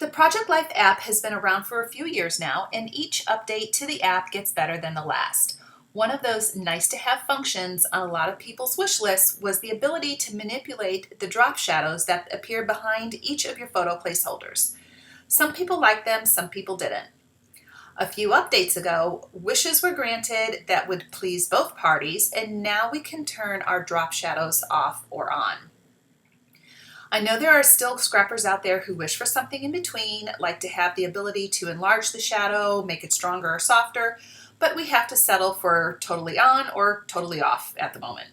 Project Life app has been around for a few years now, and each update to the app gets better than the last. One of those nice-to-have functions on a lot of people's wish lists was the ability to manipulate the drop shadows that appear behind each of your photo placeholders. Some people liked them, some people didn't. A few updates ago, wishes were granted that would please both parties, and now we can turn our drop shadows off or on. I know there are still scrappers out there who wish for something in between, like to have the ability to enlarge the shadow, make it stronger or softer, but we have to settle for totally on or totally off at the moment.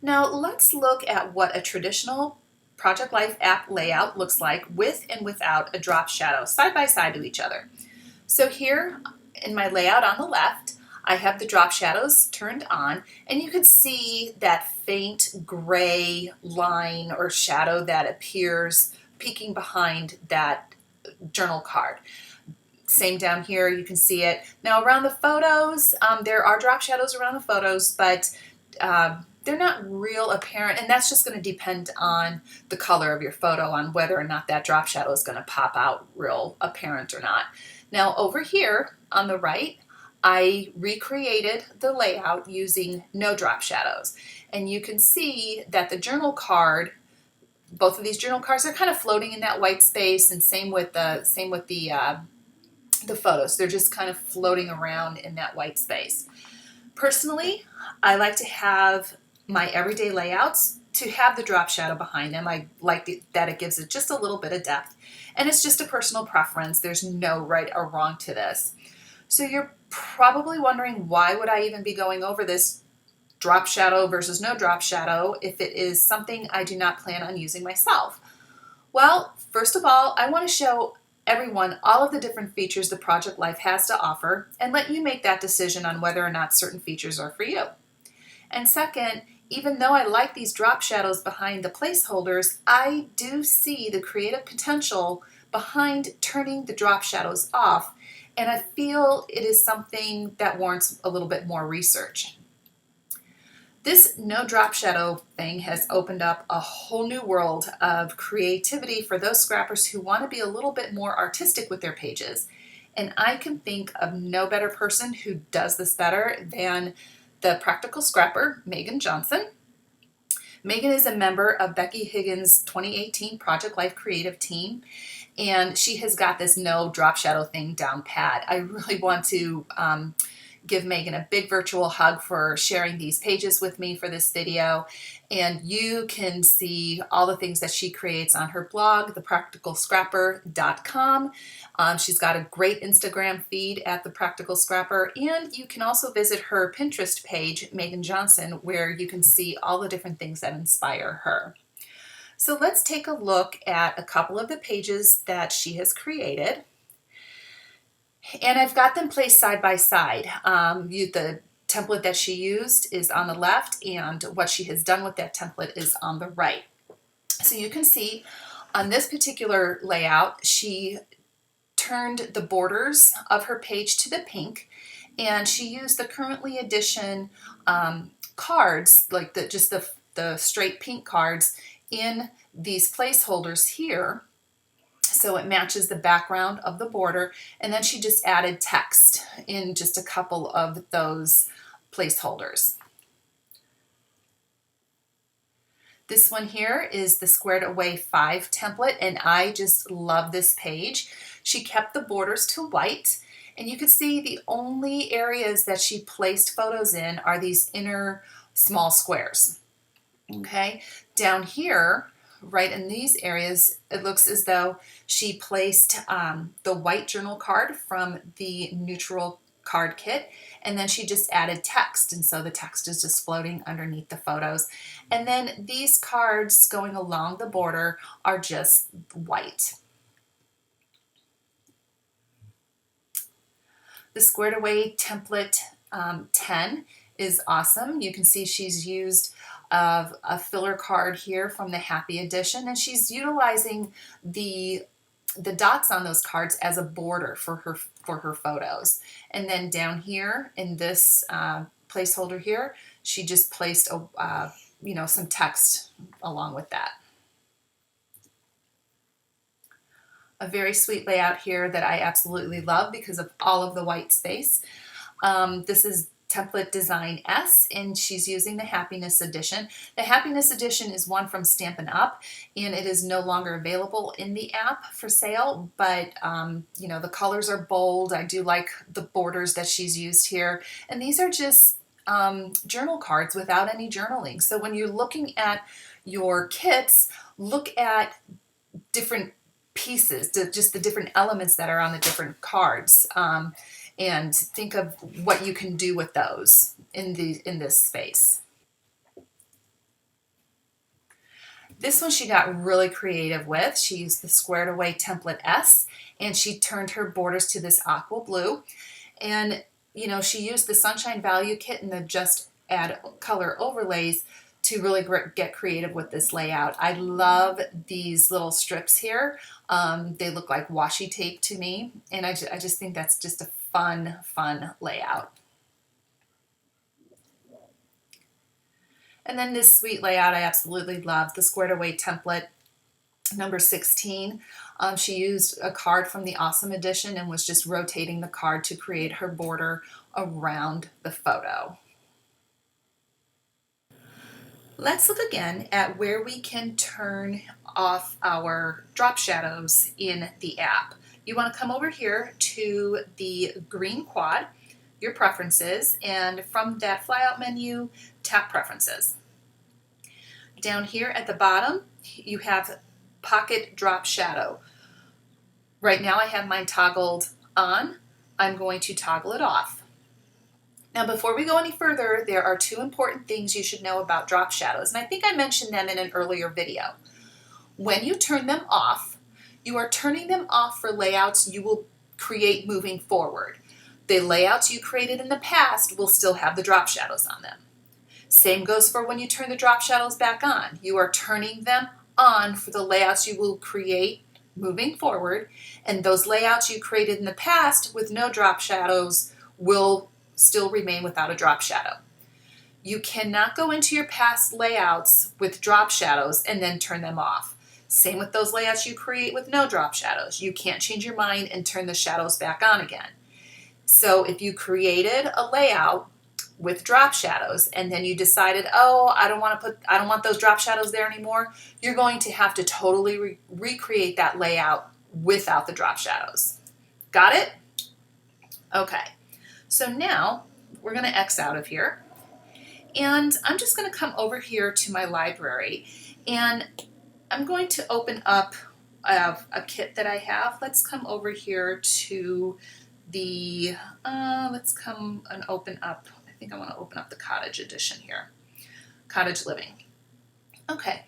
Now let's look at what a traditional Project Life app layout looks like with and without a drop shadow side by side to each other. So here in my layout on the left, I have the drop shadows turned on, and you can see that faint gray line or shadow that appears peeking behind that journal card. Same down here, you can see it. Now around the photos, there are drop shadows around the photos, but they're not real apparent, and that's just going to depend on the color of your photo, on whether or not that drop shadow is going to pop out real apparent or not. Now over here on the right, I recreated the layout using no drop shadows, and you can see that the journal card, both of these journal cards, are kind of floating in that white space, and same with the photos. They're just kind of floating around in that white space. Personally, I like to have my everyday layouts to have the drop shadow behind them. I like that it gives it just a little bit of depth, and it's just a personal preference. There's no right or wrong to this. So you're probably wondering, why would I even be going over this drop shadow versus no drop shadow if it is something I do not plan on using myself? Well, first of all, I want to show everyone all of the different features the Project Life has to offer and let you make that decision on whether or not certain features are for you. And second, even though I like these drop shadows behind the placeholders, I do see the creative potential behind turning the drop shadows off, and I feel it is something that warrants a little bit more research. This no drop shadow thing has opened up a whole new world of creativity for those scrappers who want to be a little bit more artistic with their pages. And I can think of no better person who does this better than the practical scrapper, Megan Johnson. Megan is a member of Becky Higgins' 2018 Project Life creative team, and she has got this no drop shadow thing down pat. I really want to give Megan a big virtual hug for sharing these pages with me for this video. And you can see all the things that she creates on her blog, thepracticalscrapper.com. She's got a great Instagram feed at The Practical Scrapper, and you can also visit her Pinterest page, Megan Johnson, where you can see all the different things that inspire her. So let's take a look at a couple of the pages that she has created. And I've got them placed side by side. The template that she used is on the left, and what she has done with that template is on the right. So you can see on this particular layout, she turned the borders of her page to the pink, and she used the currently edition cards, like just the straight pink cards, in these placeholders here. So it matches the background of the border, and then she just added text in just a couple of those placeholders. This one here is the Squared Away 5 template, and I just love this page. She kept the borders to white, and you can see the only areas that she placed photos in are these inner small squares. Okay, down here, right in these areas, it looks as though she placed the white journal card from the neutral card kit, and then she just added text, and so the text is just floating underneath the photos. And then these cards going along the border are just white. The Squared Away template 10 is awesome. You can see she's used a filler card here from the Happy Edition, and she's utilizing the dots on those cards as a border for her photos. And then down here in this placeholder here, she just placed some text along with that. A very sweet layout here that I absolutely love because of all of the white space. This is template design S, and she's using the Happiness Edition. The Happiness Edition is one from Stampin' Up, and it is no longer available in the app for sale, but you know, the colors are bold. I do like the borders that she's used here, and these are just journal cards without any journaling. So when you're looking at your kits, look at different pieces, just the different elements that are on the different cards, and think of what you can do with those in this space. This one she got really creative with. She used the squared away template S, and she turned her borders to this aqua blue. And you know, she used the Sunshine Value Kit and the Just Add Color overlays to really get creative with this layout. I love these little strips here. They look like washi tape to me, and I just think that's just a fun layout. And then this sweet layout I absolutely love, the squared away template number 16. She used a card from the Awesome Edition and was just rotating the card to create her border around the photo. Let's look again at where we can turn off our drop shadows in the app. You want to come over here to the green quad, your preferences, and from that flyout menu, tap preferences. Down here at the bottom, you have pocket drop shadow. Right now I have mine toggled on. I'm going to toggle it off. Now before we go any further, there are two important things you should know about drop shadows, and I think I mentioned them in an earlier video. When you turn them off, you are turning them off for layouts you will create moving forward. The layouts you created in the past will still have the drop shadows on them. Same goes for when you turn the drop shadows back on. You are turning them on for the layouts you will create moving forward, and those layouts you created in the past with no drop shadows will still remain without a drop shadow. You cannot go into your past layouts with drop shadows and then turn them off. Same with those layouts you create with no drop shadows. You can't change your mind and turn the shadows back on again. So if you created a layout with drop shadows and then you decided, oh, I don't want those drop shadows there anymore, you're going to have to totally recreate that layout without the drop shadows. Got it? Okay. So now we're going to X out of here, and I'm just going to come over here to my library, and I'm going to open up a kit that I have. Let's come over here to the, let's come and open up, I think I want to open up the Cottage edition here, Cottage Living. Okay,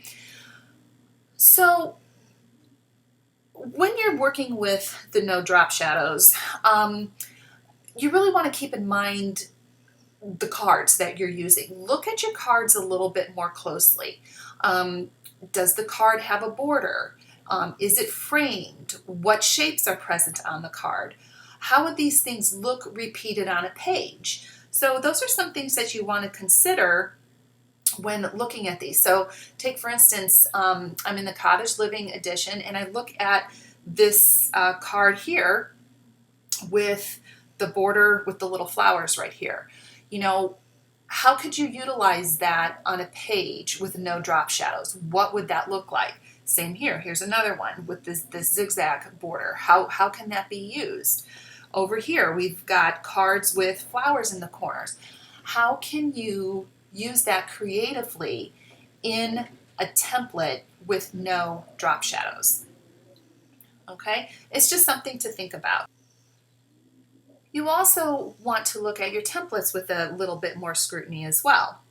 so when you're working with the no drop shadows, you really want to keep in mind the cards that you're using. Look at your cards a little bit more closely. Does the card have a border? Is it framed? What shapes are present on the card? How would these things look repeated on a page? So those are some things that you want to consider when looking at these. So take for instance, I'm in the Cottage Living edition, and I look at this card here with the border with the little flowers right here. You know, how could you utilize that on a page with no drop shadows? What would that look like? Same here. Here's another one with this zigzag border. How can that be used? Over here, we've got cards with flowers in the corners. How can you use that creatively in a template with no drop shadows? Okay, it's just something to think about. You also want to look at your templates with a little bit more scrutiny as well.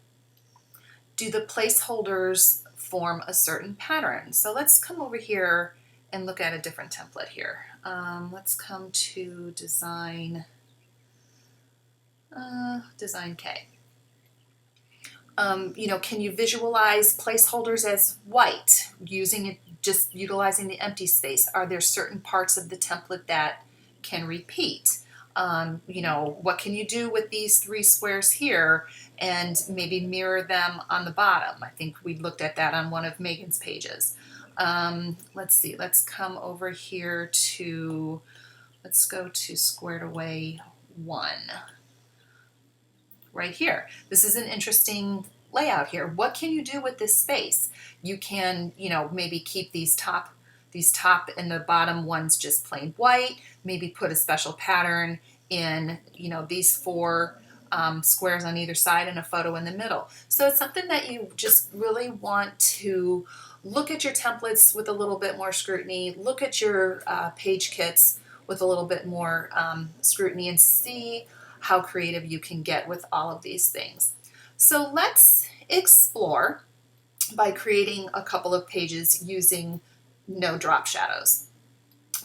Do the placeholders form a certain pattern? So let's come over here and look at a different template here. Let's come to Design K. You know, can you visualize placeholders as white, just utilizing the empty space? Are there certain parts of the template that can repeat? You know, what can you do with these three squares here and maybe mirror them on the bottom? I think we looked at that on one of Megan's pages. Let's see, let's come over here to, let's go to squared away 1 right here. This is an interesting layout here. What can you do with this space? You can, maybe keep these top and the bottom ones just plain white, maybe put a special pattern in, these 4 squares on either side and a photo in the middle. So it's something that you just really want to look at your templates with a little bit more scrutiny, look at your page kits with a little bit more scrutiny, and see how creative you can get with all of these things. So let's explore by creating a couple of pages using no drop shadows.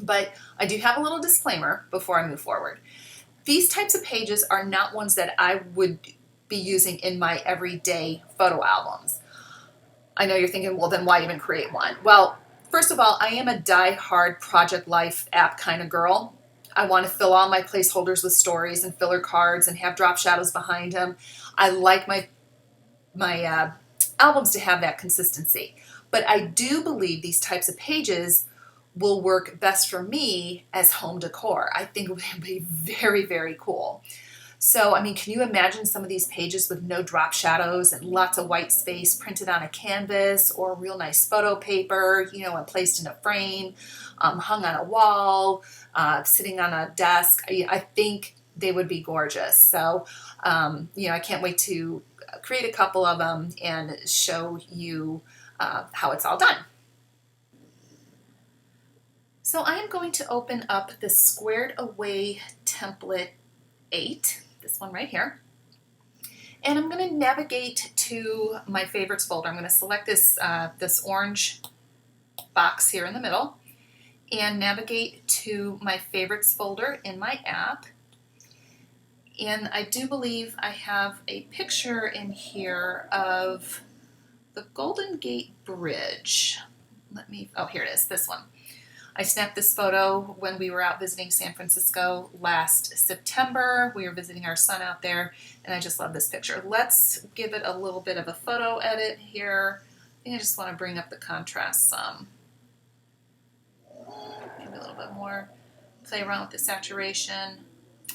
But I do have a little disclaimer before I move forward. These types of pages are not ones that I would be using in my everyday photo albums. I know you're thinking, well, then why even create one? Well, first of all, I am a die-hard Project Life app kind of girl. I want to fill all my placeholders with stories and filler cards and have drop shadows behind them. I like my albums to have that consistency. But I do believe these types of pages will work best for me as home decor. I think it would be very, very cool. So, I mean, can you imagine some of these pages with no drop shadows and lots of white space printed on a canvas or real nice photo paper, and placed in a frame, hung on a wall, sitting on a desk? I think they would be gorgeous. So, I can't wait to create a couple of them and show you how it's all done. So I am going to open up the Squared Away Template 8, this one right here, and I'm going to navigate to my favorites folder. I'm going to select this orange box here in the middle and navigate to my favorites folder in my app. And I do believe I have a picture in here of the Golden Gate Bridge. Oh, here it is, this one. I snapped this photo when we were out visiting San Francisco last September. We were visiting our son out there, and I just love this picture. Let's give it a little bit of a photo edit here. I think I just want to bring up the contrast some. Maybe a little bit more. Play around with the saturation.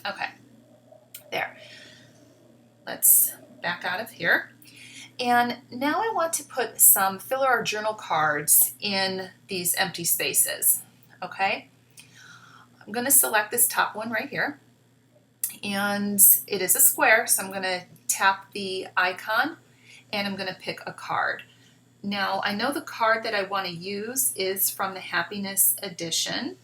Okay, there. Let's back out of here. And now I want to put some filler or journal cards in these empty spaces. Okay, I'm going to select this top one right here, and it is a square, so I'm going to tap the icon and I'm going to pick a card. Now I know the card that I want to use is from the Happiness Edition.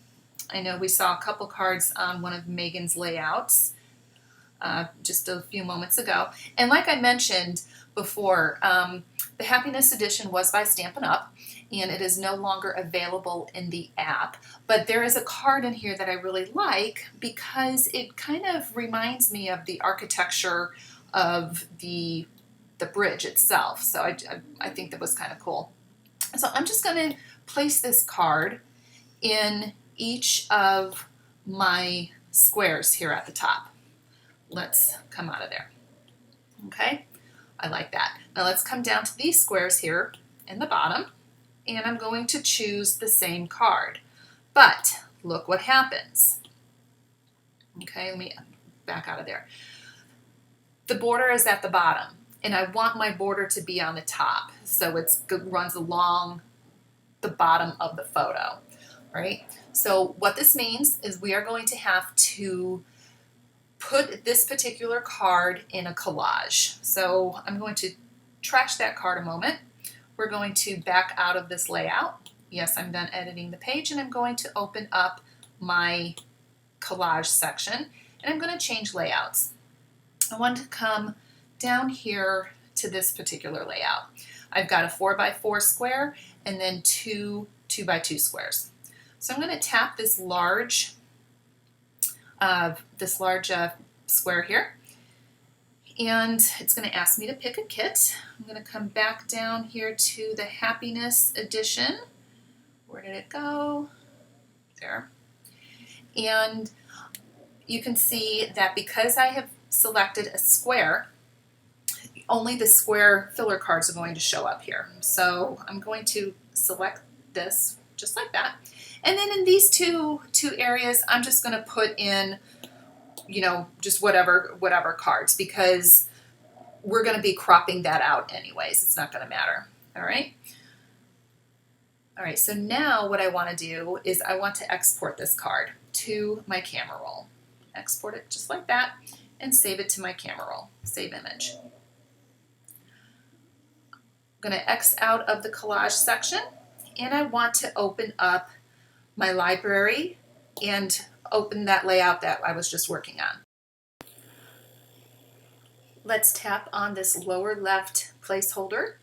I know we saw a couple cards on one of Megan's layouts just a few moments ago, and like I mentioned before, the Happiness Edition was by Stampin' Up, and it is no longer available in the app. But there is a card in here that I really like because it kind of reminds me of the architecture of the bridge itself. So I think that was kind of cool. So I'm just going to place this card in each of my squares here at the top. Let's come out of there. Okay, I like that. Now let's come down to these squares here in the bottom, and I'm going to choose the same card. But look what happens. Okay, let me back out of there. The border is at the bottom, and I want my border to be on the top, so it runs along the bottom of the photo, right? So what this means is we are going to have to put this particular card in a collage. So I'm going to trash that card a moment. We're going to back out of this layout. Yes, I'm done editing the page, and I'm going to open up my collage section, and I'm going to change layouts. I want to come down here to this particular layout. I've got a 4x4 square and then two 2x2 squares. So I'm going to tap this large square here, and it's going to ask me to pick a kit. I'm going to come back down here to the Happiness Edition. Where did it go? There. And you can see that because I have selected a square, only the square filler cards are going to show up here. So I'm going to select this, just like that. And then in these two areas, I'm just going to put in, you know, just whatever cards, because we're going to be cropping that out anyways. It's not going to matter. All right. All right, so now what I want to do is I want to export this card to my camera roll. Export it just like that and save it to my camera roll. Save image. I'm going to X out of the collage section, and I want to open up my library and open that layout that I was just working on. Let's tap on this lower left placeholder.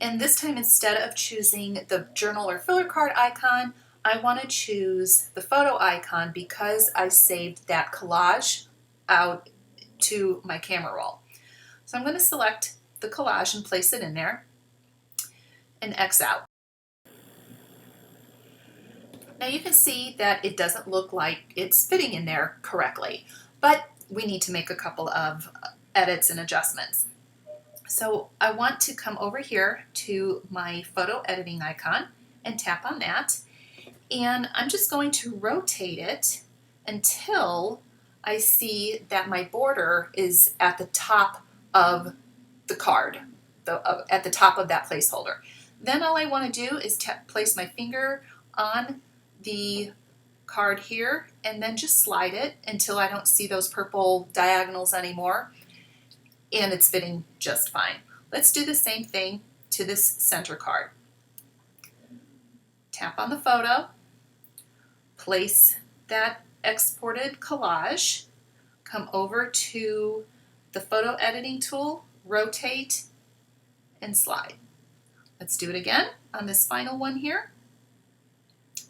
And this time, instead of choosing the journal or filler card icon, I want to choose the photo icon because I saved that collage out to my camera roll. So I'm going to select the collage and place it in there and X out. Now you can see that it doesn't look like it's fitting in there correctly, but we need to make a couple of edits and adjustments. So I want to come over here to my photo editing icon and tap on that. And I'm just going to rotate it until I see that my border is at the top of the card, at the top of that placeholder. Then all I want to do is place my finger on the card here and then just slide it until I don't see those purple diagonals anymore. And it's fitting just fine. Let's do the same thing to this center card. Tap on the photo, place that exported collage, come over to the photo editing tool, rotate, and slide. Let's do it again on this final one here.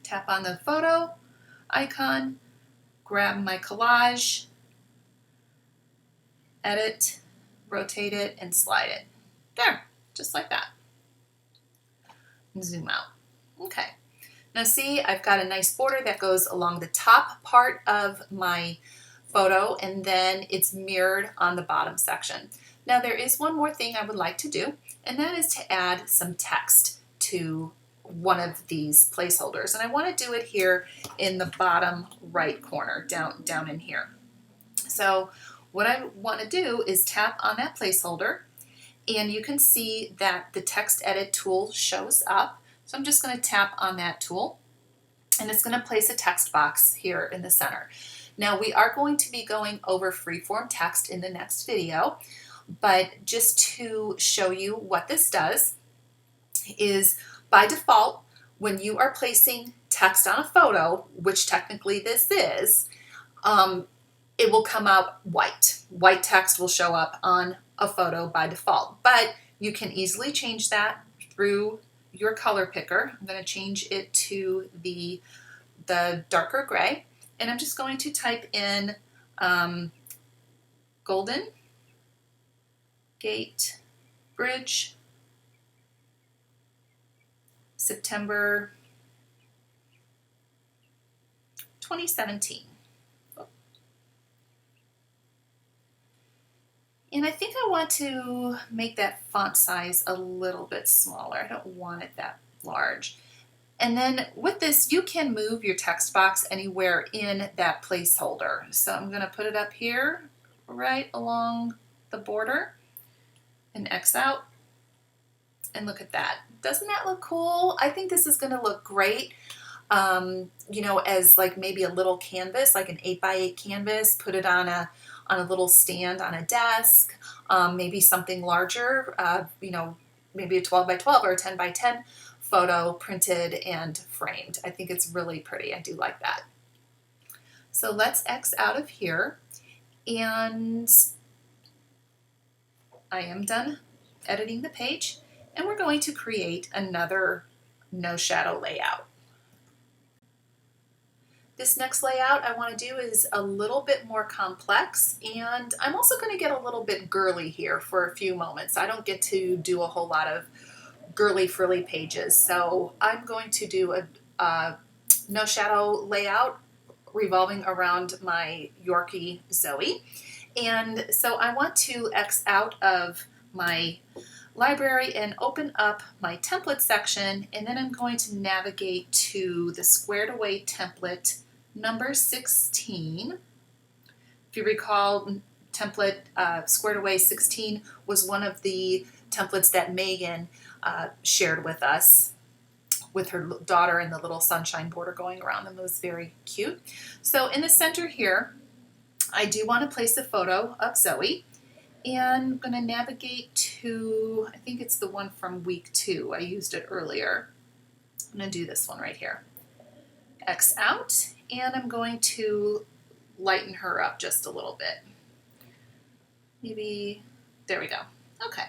Tap on the photo icon, grab my collage, edit, rotate it, and slide it. There, just like that. And zoom out. Okay. Now see, I've got a nice border that goes along the top part of my photo, and then it's mirrored on the bottom section. Now there is one more thing I would like to do, and that is to add some text to one of these placeholders. And I want to do it here in the bottom right corner, down in here. So what I want to do is tap on that placeholder, and you can see that the text edit tool shows up. So I'm just going to tap on that tool, and it's going to place a text box here in the center. Now we are going to be going over Freeform Text in the next video, but just to show you what this does is by default, when you are placing text on a photo, which technically this is, it will come out white. White text will show up on a photo by default, but you can easily change that through your color picker. I'm going to change it to the darker gray, and I'm just going to type in Golden Gate Bridge, September 2017. And I think I want to make that font size a little bit smaller. I don't want it that large. And then with this, you can move your text box anywhere in that placeholder. So I'm going to put it up here, right along the border, and X out. And look at that. Doesn't that look cool? I think this is going to look great, you know, as like maybe a little canvas, like an 8x8 canvas. Put it on a little stand on a desk, maybe something larger, you know, maybe a 12x12 or a 10x10 photo printed and framed. I think it's really pretty. I do like that. So let's X out of here, and I am done editing the page, and we're going to create another no shadow layout. This next layout I want to do is a little bit more complex, and I'm also going to get a little bit girly here for a few moments. I don't get to do a whole lot of girly frilly pages, so I'm going to do a no shadow layout revolving around my Yorkie Zoe. And so I want to X out of my library and open up my template section, and then I'm going to navigate to the squared away template number 16. If you recall, template squared away 16 was one of the templates that Megan shared with us with her daughter and the little sunshine border going around them. It was very cute. So in the center here, I do want to place a photo of Zoe. And I'm going to navigate to, I think it's the one from week 2. I used it earlier. I'm going to do this one right here. X out, and I'm going to lighten her up just a little bit. Maybe, there we go. Okay.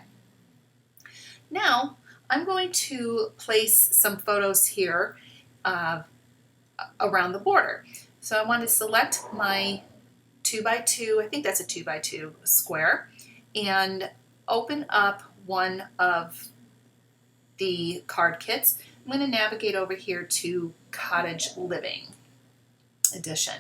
Now, I'm going to place some photos here around the border. So I want to select my 2x2, I think that's a 2x2 square, and open up one of the card kits. I'm going to navigate over here to Cottage Living Edition.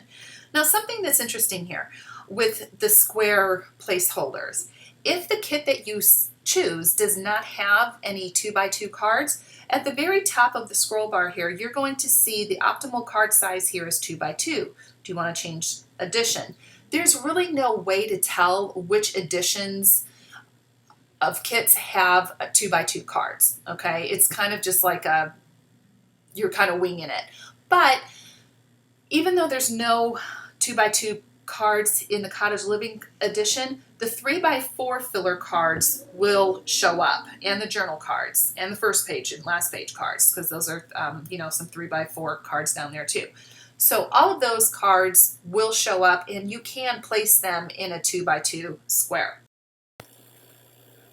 Now, something that's interesting here with the square placeholders, if the kit that you choose does not have any 2x2 cards, at the very top of the scroll bar here, you're going to see the optimal card size here is 2x2. Do you want to change edition? There's really no way to tell which editions of kits have 2x2 cards, okay? It's kind of just like you're kind of winging it. But even though there's no 2x2 cards in the Cottage Living Edition, the 3x4 filler cards will show up, and the journal cards, and the first page and last page cards, because those are, some 3x4 cards down there too. So all of those cards will show up, and you can place them in a 2x2 square.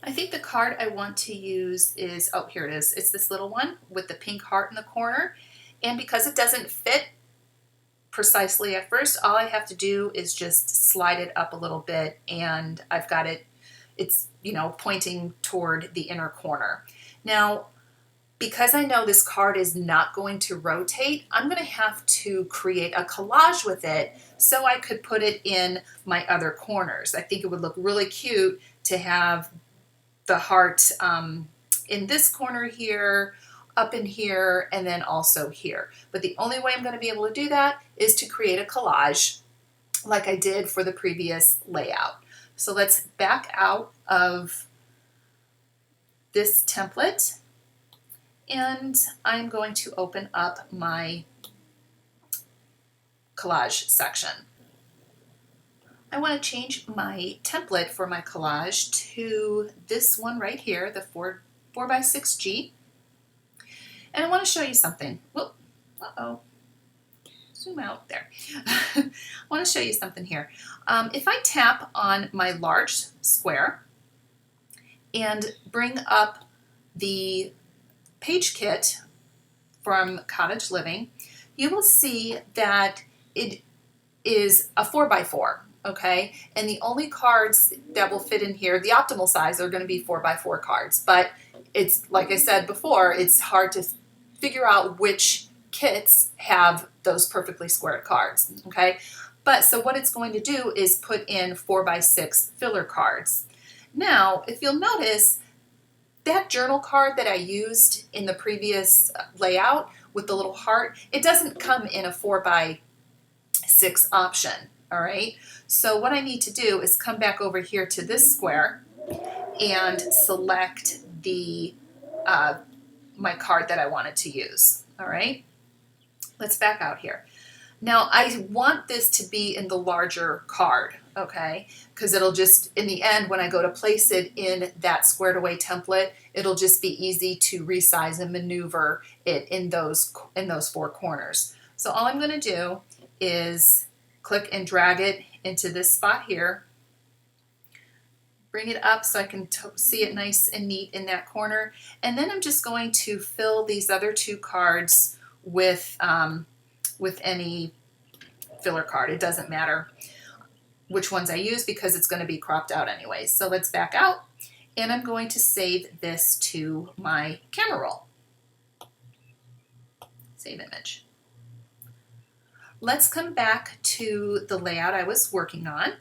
I think the card I want to use is, oh, here it is. It's this little one with the pink heart in the corner. And because it doesn't fit precisely at first, all I have to do is just slide it up a little bit, and I've got it's pointing toward the inner corner. Now, because I know this card is not going to rotate, I'm going to have to create a collage with it so I could put it in my other corners. I think it would look really cute to have the heart in this corner here, up in here, and then also here. But the only way I'm going to be able to do that is to create a collage like I did for the previous layout. So let's back out of this template, and I'm going to open up my collage section. I want to change my template for my collage to this one right here, the 4x6G. And I want to show you something. Whoop, uh-oh. Zoom out there. I want to show you something here. If I tap on my large square and bring up the page kit from Cottage Living, you will see that it is a 4x4, okay? And the only cards that will fit in here, the optimal size, are going to be 4x4 cards. But it's, like I said before, it's hard to figure out which kits have those perfectly squared cards, okay? But so what it's going to do is put in 4x6 filler cards. Now, if you'll notice, that journal card that I used in the previous layout with the little heart, it doesn't come in a 4x6 option, all right? So what I need to do is come back over here to this square and select the my card that I wanted to use, all right? Let's back out here. Now, I want this to be in the larger card, okay? Because it'll just, in the end, when I go to place it in that squared away template, it'll just be easy to resize and maneuver it in those 4 corners. So all I'm going to do is click and drag it into this spot here, bring it up so I can see it nice and neat in that corner, and then I'm just going to fill these other 2 cards with any filler card. It doesn't matter which ones I use because it's going to be cropped out anyways. So let's back out, and I'm going to save this to my camera roll. Save image. Let's come back to the layout I was working on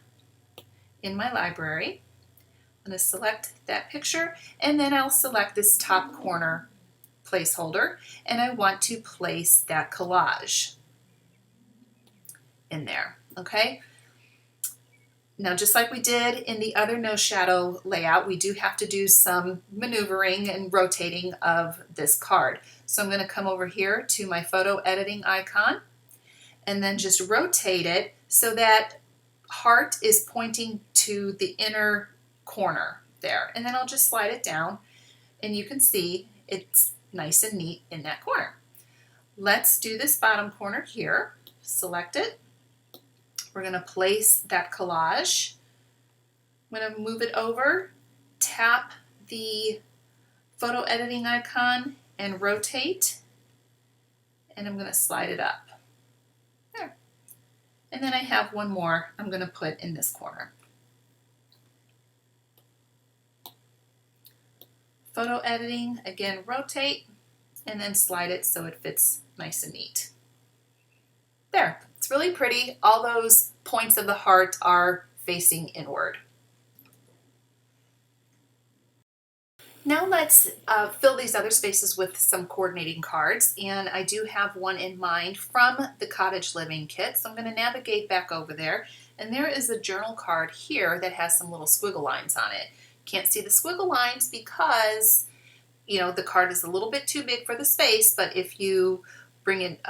in my library. I'm going to select that picture, and then I'll select this top corner placeholder, and I want to place that collage in there, okay? Now, just like we did in the other no shadow layout, we do have to do some maneuvering and rotating of this card. So I'm going to come over here to my photo editing icon and then just rotate it so that heart is pointing to the inner corner there. And then I'll just slide it down and you can see it's nice and neat in that corner. Let's do this bottom corner here. Select it. We're going to place that collage. I'm going to move it over, tap the photo editing icon and rotate, and I'm going to slide it up. There. And then I have one more I'm going to put in this corner. Photo editing, again, rotate, and then slide it so it fits nice and neat. There, it's really pretty. All those points of the heart are facing inward. Now let's fill these other spaces with some coordinating cards, and I do have one in mind from the Cottage Living kit, so I'm going to navigate back over there, and there is a journal card here that has some little squiggle lines on it. Can't see the squiggle lines because, you know, the card is a little bit too big for the space, but if you bring it,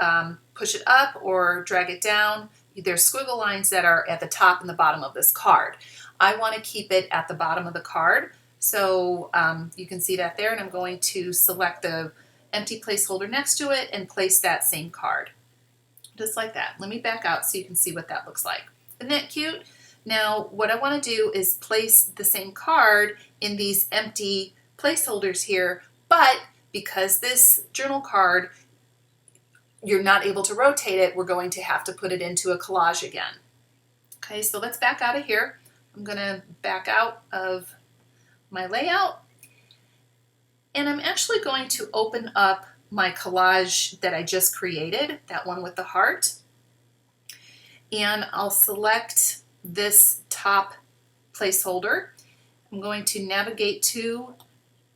push it up or drag it down, there's squiggle lines that are at the top and the bottom of this card. I want to keep it at the bottom of the card, so you can see that there, and I'm going to select the empty placeholder next to it and place that same card. Just like that. Let me back out so you can see what that looks like. Isn't that cute? Now, what I want to do is place the same card in these empty placeholders here, but because this journal card, you're not able to rotate it, we're going to have to put it into a collage again. Okay, so let's back out of here. I'm going to back out of my layout, and I'm actually going to open up my collage that I just created, that one with the heart, and I'll select this top placeholder. I'm going to navigate to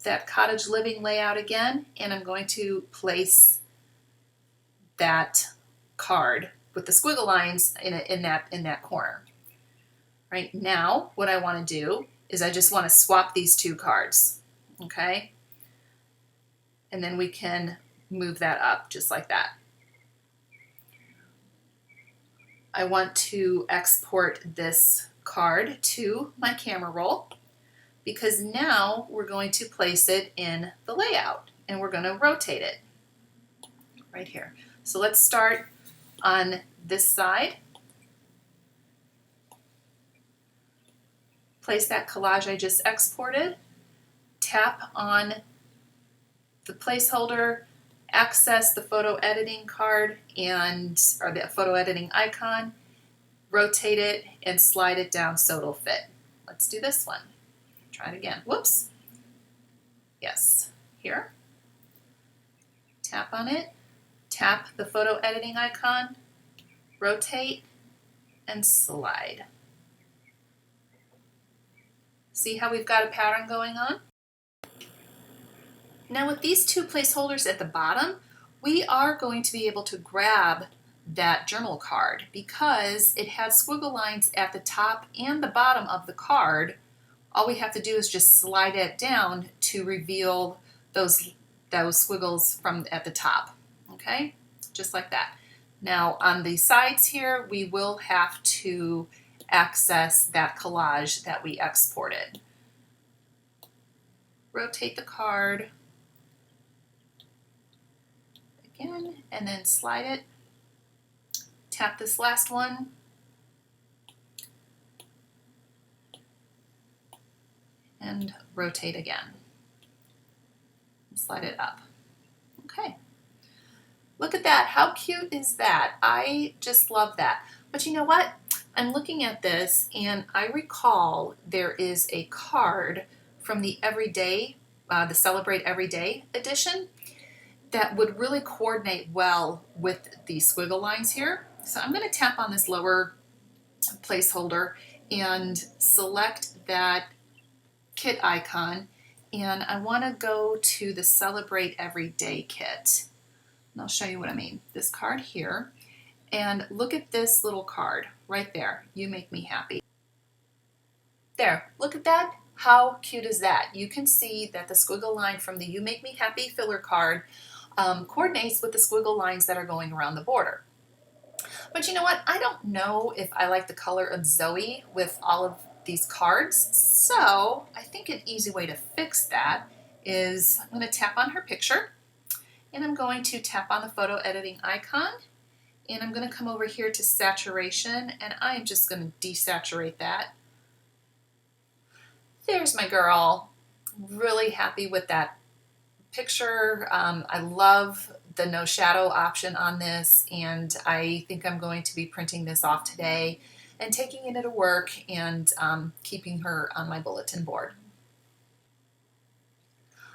that Cottage Living layout again, and I'm going to place that card with the squiggle lines in that corner. Right now, what I want to do is I just want to swap these two cards, okay? And then we can move that up just like that. I want to export this card to my camera roll because now we're going to place it in the layout and we're going to rotate it right here. So let's start on this side. Place that collage I just exported, tap on the placeholder, access the photo editing card or the photo editing icon, rotate it and slide it down so it'll fit. Let's do this one. Try it again. Whoops. Yes, here. Tap on it, tap the photo editing icon, rotate, and slide. See how we've got a pattern going on? Now with these two placeholders at the bottom, we are going to be able to grab that journal card because it has squiggle lines at the top and the bottom of the card. All we have to do is just slide it down to reveal those squiggles from at the top, okay? Just like that. Now on the sides here, we will have to access that collage that we exported. Rotate the card again and then slide it. Tap this last one and rotate again. Slide it up. Okay. Look at that. How cute is that? I just love that. But you know what? I'm looking at this and I recall there is a card from the Everyday, the Celebrate Everyday edition that would really coordinate well with these squiggle lines here. So I'm going to tap on this lower placeholder and select that kit icon, and I want to go to the Celebrate Everyday kit. And I'll show you what I mean. This card here, and look at this little card right there. You make me happy. There, look at that. How cute is that? You can see that the squiggle line from the You Make Me Happy filler card coordinates with the squiggle lines that are going around the border. But you know what? I don't know if I like the color of Zoe with all of these cards. So I think an easy way to fix that is I'm going to tap on her picture, and I'm going to tap on the photo editing icon, and I'm going to come over here to saturation, and I'm just going to desaturate that. There's my girl. Really happy with that picture. I love the no shadow option on this, and I think I'm going to be printing this off today and taking it to work and keeping her on my bulletin board.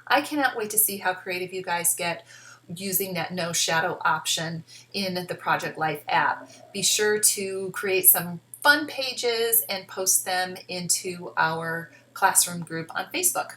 I cannot wait to see how creative you guys get using that no shadow option in the Project Life app. Be sure to create some fun pages and post them into our classroom group on Facebook.